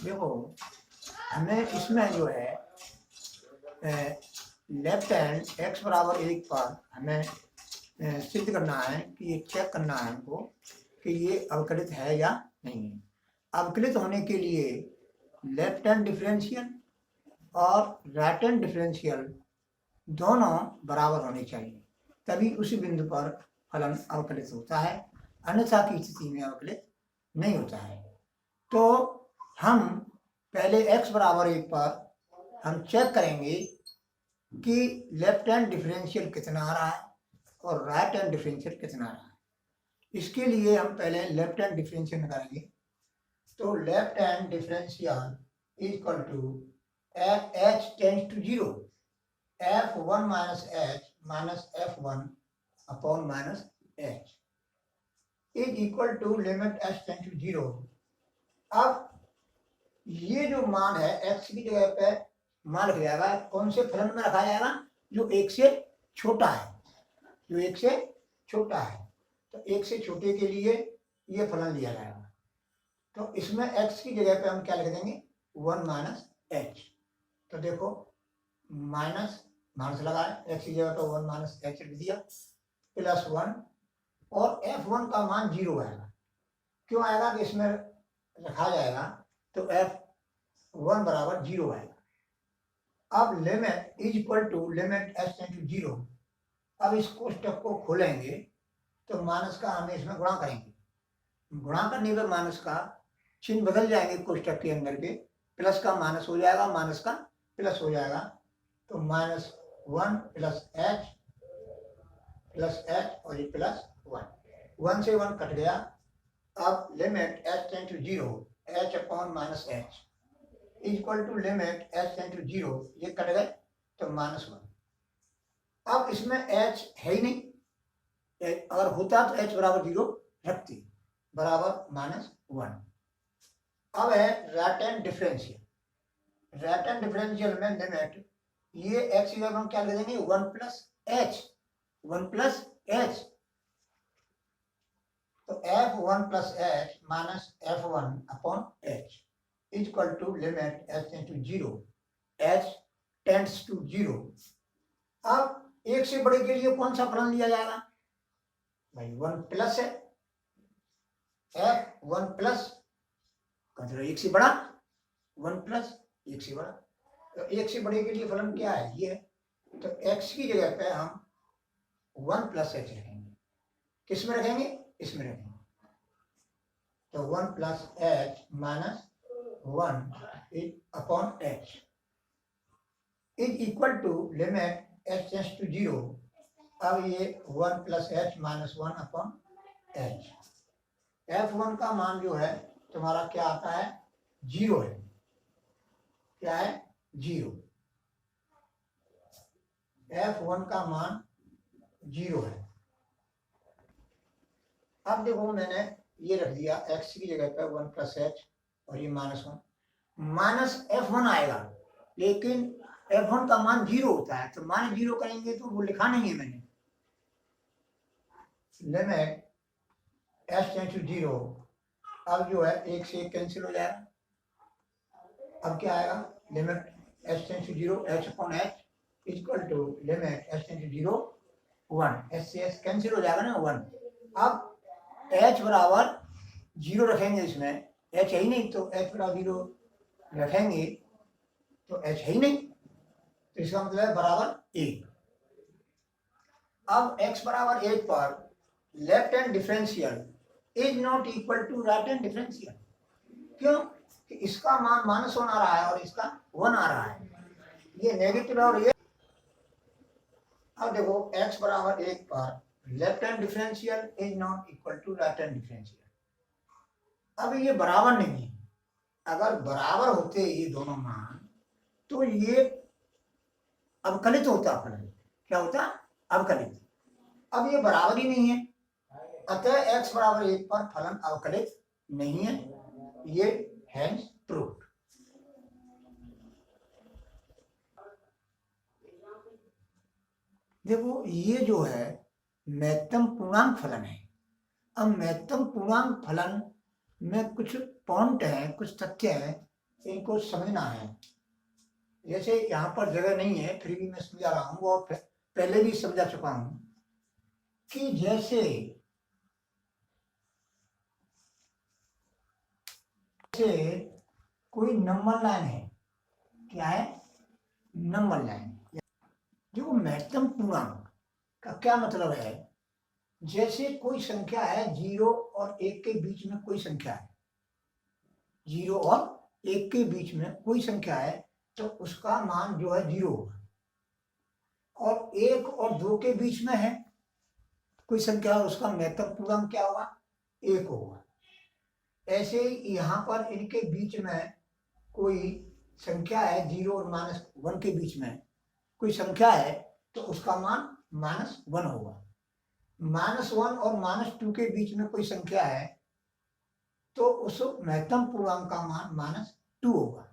देखो हमें इसमें जो है लेफ्ट हैंड एक्स बराबर 1 पर हमें सिद्ध करना है कि ये चेक करना है हमको कि ये अवकलित है या नहीं है। अवकलित होने के लिए लेफ्ट हैंड डिफरेंशियल और राइट हैंड डिफरेंशियल दोनों बराबर होने चाहिए, तभी उसी बिंदु पर फलन अवकलित होता है, अन्यथा की स्थिति में अवकलित नहीं होता है। तो हम पहले x बराबर 1 पर हम चेक करेंगे कि लेफ्ट हैंड डिफरेंशियल कितना आ रहा है और राइट हैंड डिफरेंशियल कितना आ रहा है। इसके लिए हम पहले लेफ्ट हैंड डिफरेंशियल निकालेंगे। तो left hand differential is equal to h tends to 0 f1 minus f1 upon minus h is equal to limit h tends to 0। अब ये जो मान है x की जगह पे मान रखा जाएगा, कौन से फलन में रखा जाएगा? जो 1 से छोटा है, जो 1 से छोटा है। तो 1 से छोटे के लिए ये फलन लिया जाएगा। तो इसमें x की जगह पे हम क्या लिख देंगे? 1 माइनस h। तो देखो माइनस माइनस लगाए, x की जगह पे 1 माइनस h लिख दिया, प्लस 1 और f1 का मान 0 आएगा। क्यों आएगा? कि इसमें रखा जाएगा तो f1 बराबर 0 आएगा। अब limit is equal to limit h tends to 0। अब इस कोष्टक को खोलेंगे तो माइनस का हम इसमें गुणा करेंगे, गुणा करने पर माइनस का चिन्ह बदल जाएंगे कोष्टक के अंदर के, प्लस का माइनस हो जाएगा, माइनस का प्लस हो जाएगा। तो माइनस 1 प्लस h और ये प्लस 1 से 1 कट गया। अब limit h tends to 0 h upon minus h equal to limit h tends to 0, ये कट गए तो माइनस 1। अब इसमें h है ही नहीं, अगर होता तो h बराबर 0 रखती, बराबर माइनस 1। अब है right hand differential. Right hand differential में लिमिट ये x की जगह हम क्या लिख देंगे? 1 प्लस h, 1 प्लस h। तो f1 plus h minus f1 upon h equal to limit h tends to 0, h tends to 0। अब 1 से बड़े के लिए कौन सा फलन लिया जाएगा? भाई 1 प्लस है, f1 प्लस मतलब 1 से बड़ा, 1 प्लस 1 से बड़ा। तो 1 से बड़े के लिए फलन क्या है? ये। तो x की जगह पे हम 1 प्लस h रखेंगे। किस में रखेंगे? इसमें रखेंगे। तो 1 plus h minus 1 upon h is equal to limit h tends to 0। अब ये 1 plus h minus 1 upon h। f1 का मान जो है तुम्हारा क्या आता है? 0 है। क्या है? 0। f1 का मान 0 है। अब देखो मैंने ये रख दिया x की जगह पे 1 प्लस h और ये माइनस 1, माइनस f1 आएगा, लेकिन f1 का मान 0 होता है, तो माइनस 0 करेंगे तो वो लिखा नहीं है मैंने। Limit h tends to 0। अब जो है 1 से 1 कैंसिल हो जाएगा। अब क्या आएगा? Limit h tends to 0 h upon h equal to limit h tends to 0 1, h से h कैंसिल हो जाएगा ना 1। अब h बराबर 0 रखेंगे, इसमें h है ही नहीं, तो h बराबर 0 रखेंगे तो h है ही नहीं, तो इसका मतलब है बराबर 1। अब x बराबर 1 पर left hand differential is not equal to right hand differential. क्यों? कि इसका मान माइनस 1 आ रहा है और इसका 1 आ रहा है, ये नेगेटिव है और ये। अब देखो x बराबर 1 पर left hand differential is not equal to right hand differential. अब ये बराबर नहीं है। अगर बराबर होते ये दोनों मान तो ये अवकलित होता फलन। क्या होता? अवकलित। अब ये बराबर ही नहीं है, अतः x बराबर 1 पर फलन अवकलित नहीं है, ये हैंस प्रूव्ड। देखो ये जो है महत्तम पूर्णांक फलन है। अब महत्तम पूर्णांक फलन में कुछ पॉइंट हैं, कुछ तथ्य हैं इनको समझना है। जैसे यहाँ पर जगह नहीं है फिर भी मैं समझा रहा हूँ, और पहले भी समझा चुका हूँ कि जैसे कोई नंबर लाइन है, क्या है, नंबर लाइन। जो महत्तम पूर्णांक का क्या मतलब है, जैसे कोई संख्या है 0 और 1 के बीच में कोई संख्या है, 0 और 1 के बीच में कोई संख्या है, तो उसका मान जो है 0 होगा। और 1 और 2 के बीच में है कोई संख्या, उसका महत्तम पूर्णांक क्या होगा, 1 होगा। ऐसे ही यहाँ पर इनके बीच में कोई संख्या है 0 और -1 के बीच में कोई संख्या है, तो उसका मान -1 होगा। -1 और -2 के बीच में कोई संख्या है, तो उस महत्तम पूर्णांक का मान -2 होगा।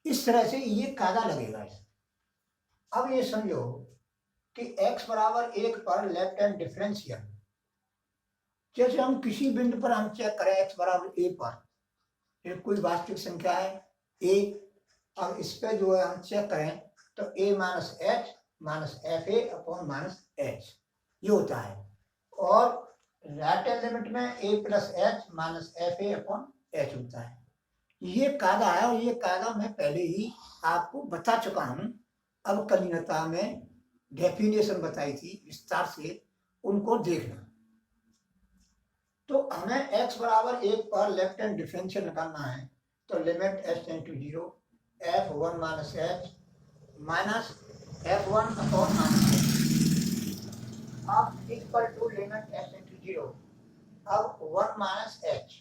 इस तरह से ये कायदा लगेगा इस। अब ये समझो कि x बराबर 1 पर लेफ्ट हैंड डिफरेंशियल, जैसे हम किसी बिंदु पर हम चेक करें x बराबर a पर, कोई वास्तविक संख्या है a, अब इस पे जो है हम चेक करें तो a minus h minus F A upon minus H ये होता है, और राइट हैंड लिमिट में a plus h minus F A upon H होता है। ये कायदा है, और ये कायदा मैं पहले ही आपको बता चुका हूं। अब कलीनता में डेफिनेशन बताई थी विस्तार से, उनको देखना। तो हमें x बराबर 1 पर लेफ्ट हैंड डिफरेंशियल निकालना है, तो limit h tend to 0 f1 minus h minus f1 upon minus h, अब equal to limit h tend to 0, अब 1 माइनस एच,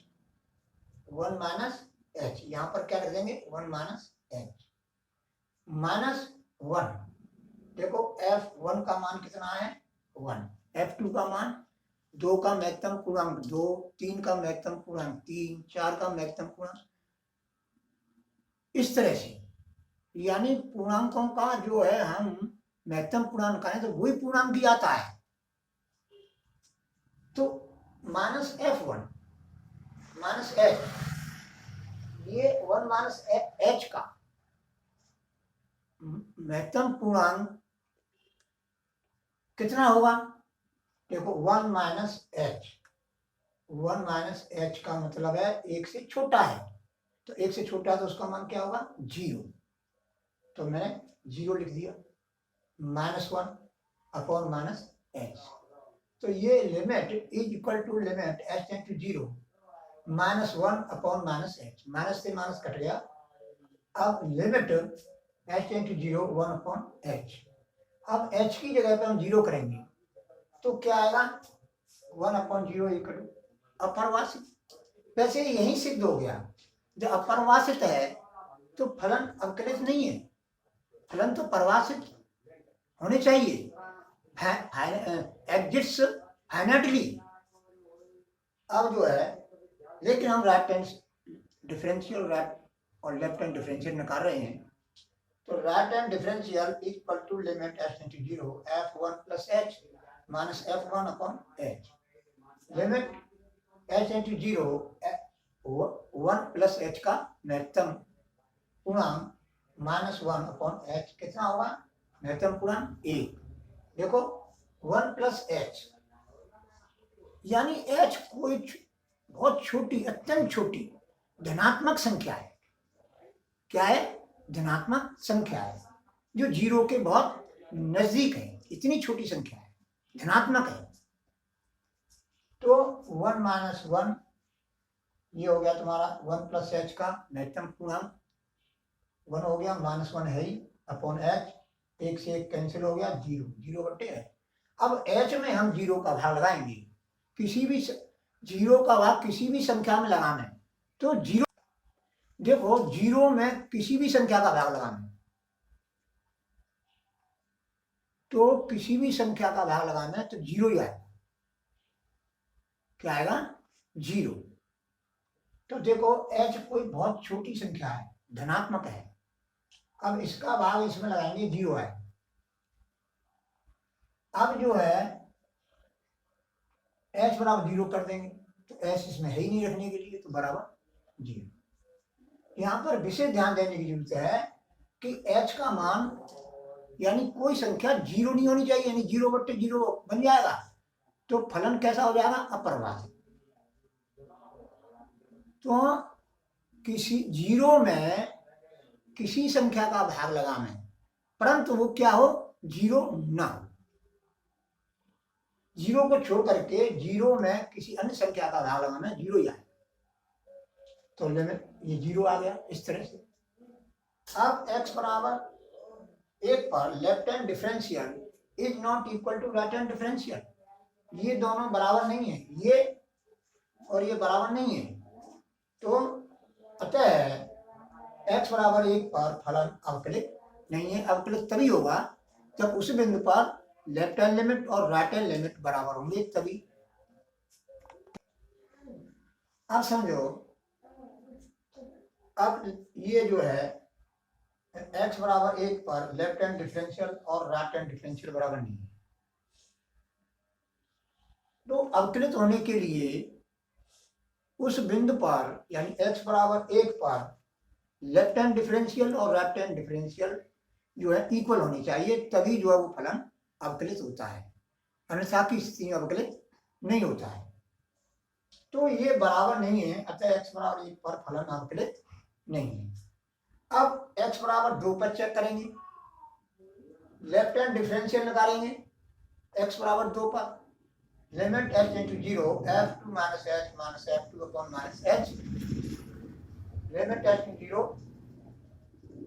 1 माइनस एच, यहाँ पर क्या कर देंगे 1 माइनस एच माइनस 1। देखो f1 का मान कितना है 1, f2 का मान 2 का महत्तम पूर्णांक 2, 3 का महत्तम पूर्णांक 3, 4 का महत्तम पूर्णांक, इस तरह से। यानी पूर्णांकों का जो है हम महत्तम पूर्णांक है तो वही पूर्णांक ही आता है। तो माइनस f1 माइनस एच, ये 1 माइनस एच का महत्तम पूर्णांक कितना होगा, देखो 1 माइनस एच, 1 माइनस एच का मतलब है 1 से छोटा है, तो 1 से छोटा है तो उसका मान क्या होगा 0, तो मैंने 0 लिख दिया, -1 अपॉन माइनस एच। तो ये limit is equal to limit h tend to 0 -1 upon minus h, minus से माइनस कट गया, अब limit h tend to 0 1 upon h. अब एच की जगह पे हम 0 करेंगे तो क्या आएगा 1 अपॉन 0 इक्वल टू अपरिभाषित। वैसे यही सिद्ध हो गया, जब अपरिभाषित है तो फलन अवकलित नहीं है, फलन तो परिभाषित होने चाहिए, एग्जिट्स फाइनाइटली। अब जो है, लेकिन हम राइट हैंड डिफरेंशियल और लेफ्ट हैंड डिफरेंशियल निकाल रहे हैं, तो right hand differential equal to limit h tend to 0 f1 plus h minus f1 upon h, limit h tend to 0 1 plus h का महत्तम पूर्णांक -1 अपॉन एच कितना होगा महत्तम पूर्णांक 1। देखो 1 प्लस एच, यानी एच कोई बहुत छोटी, अत्यंत छोटी धनात्मक संख्या है। क्या है, धनात्मक संख्या है, जो 0 के बहुत नजदीक है, इतनी छोटी संख्या है, धनात्मक है। तो 1 माइनस 1 ये हो गया तुम्हारा 1 प्लस एच का महत्तम पूर्णांक, 1 हो गया, -1 है ही अपॉन एच, 1 से 1 कैंसिल हो गया, 0 0 बटे है। अब एच में हम 0 का भाग लगाएंगे, किसी भी 0 का भाग किसी भी संख्या में लगाना है तो 0, देखो 0 में किसी भी संख्या का भाग लगाना है, तो किसी भी संख्या का भाग लगाना है तो 0 ही आएगा। क्या आएगा 0। तो देखो h कोई बहुत छोटी संख्या है, धनात्मक है, अब इसका भाग इसमें लगाएंगे 0 है। अब जो है h बराबर 0 कर देंगे, तो h इसमें है ही नहीं रखने के लिए, तो बराबर 0। यहाँ पर विशेष ध्यान देने की जरूरत है कि h का मान यानी कोई संख्या जीरो नहीं होनी चाहिए, यानी 0/0 बन जाएगा तो फलन कैसा हो जाएगा, अपरिभाषित। तो किसी जीरो में किसी संख्या का भाग लगाना है, परंतु वो क्या हो, जीरो ना हो। जीरो को छोड़ करके जीरो में किसी अन्य संख्या का भाग लगाना है, जीरो ही आए तो लिमिट ये जीरो आ गया इस तरह से। अब x बराबर 1 पर left hand differential is not equal to right hand differential. ये दोनों बराबर नहीं है, ये और ये बराबर नहीं है। तो अतः x बराबर 1 पर फलन अवकलित नहीं है। अवकलित तभी होगा जब उस बिंदु पर लेफ्ट हैंड लिमिट और राइट हैंड लिमिट बराबर होंगे तभी। अब समझो, अब ये जो है x बराबर 1 पर लेफ्ट हैंड डिफरेंशियल और राइट हैंड डिफरेंशियल बराबर नहीं है। तो अवकलित होने के लिए उस बिंदु पर यानी x बराबर 1 पर लेफ्ट हैंड डिफरेंशियल और राइट हैंड डिफरेंशियल जो है इक्वल होनी चाहिए, तभी जो है वो फलन अवकलित होता है, अन्यथा की स्थिति में अवकलित नहीं होता है। तो ये बराबर नहीं है, अतः x बराबर 1 पर फलन अवकलित नहीं है। अब x बराबर 2 पर चेक करेंगे, लेफ्ट हैंड डिफरेंशियल निकालेंगे x बराबर 2 पर, limit h into 0 f2 minus h minus f2 upon minus h, limit h into 0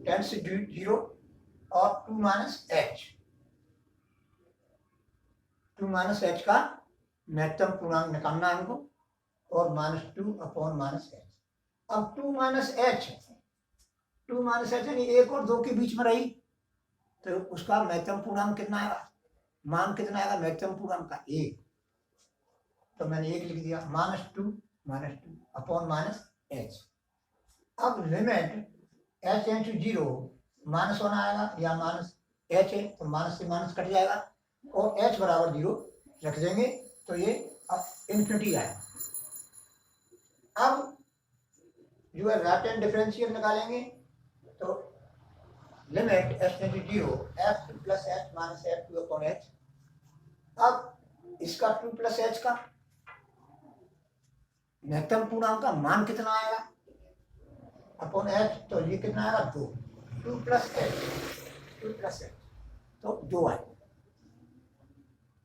tends to 0 और 2 माइनस h, 2 माइनस h का महत्तम पूर्णांक निकालना है हमको, और -2 अपॉन माइनस h। अब 2 माइनस h यानी 1 और 2 के बीच में रही, तो उसका महत्तम पूर्णांक कितना आएगा, मान कितना आएगा महत्तम पूर्णांक का 1, तो मैंने 1 लिख दिया, -2 अपॉन माइनस h। अब लिमिट h इंटू 0 -1 आएगा या माइनस h है तो माइनस से माइनस कट जाएगा और h बराबर 0 रख देंगे तो ये अब इन्फिनिटी आएगा। अब जो है राइट हैंड डिफरेंशियल निकालेंगे तो limit h into 0 f2 plus h minus f2 upon h। अब इसका 2 प्लस h का महत्तम पूर्णांक का मान कितना आएगा अपॉन h, तो ये कितना आएगा 2 प्लस h तो 2 आए,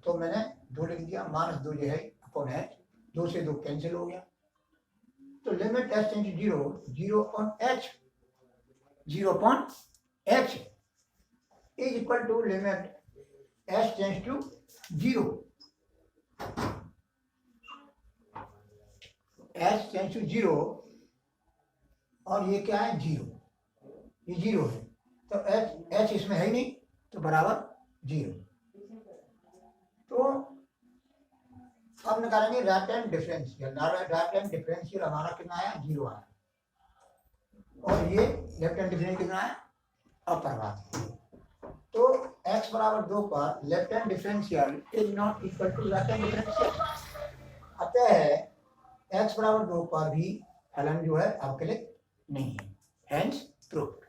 तो मैंने 2 लिख दिया, -2 जो है अपॉन h, 2 से 2 कैंसिल हो गया, तो limit h into 0 upon h is equal to limit h tends to 0, h tends to 0 और ये क्या है 0, ये 0 है तो h इसमें है ही नहीं तो बराबर 0। तो अब निकालेंगे right hand differential. Right hand differential हमारा कितना आया 0 आया, और ये लेफ्ट हैंड डिफरेंशियल कितना आया अपरिभाषित। तो x बराबर 2 पर left hand differential is not equal to right hand differential, अतः x बराबर 2 पर भी फलन जो है अवकलित नहीं है, हेंस प्रूफ।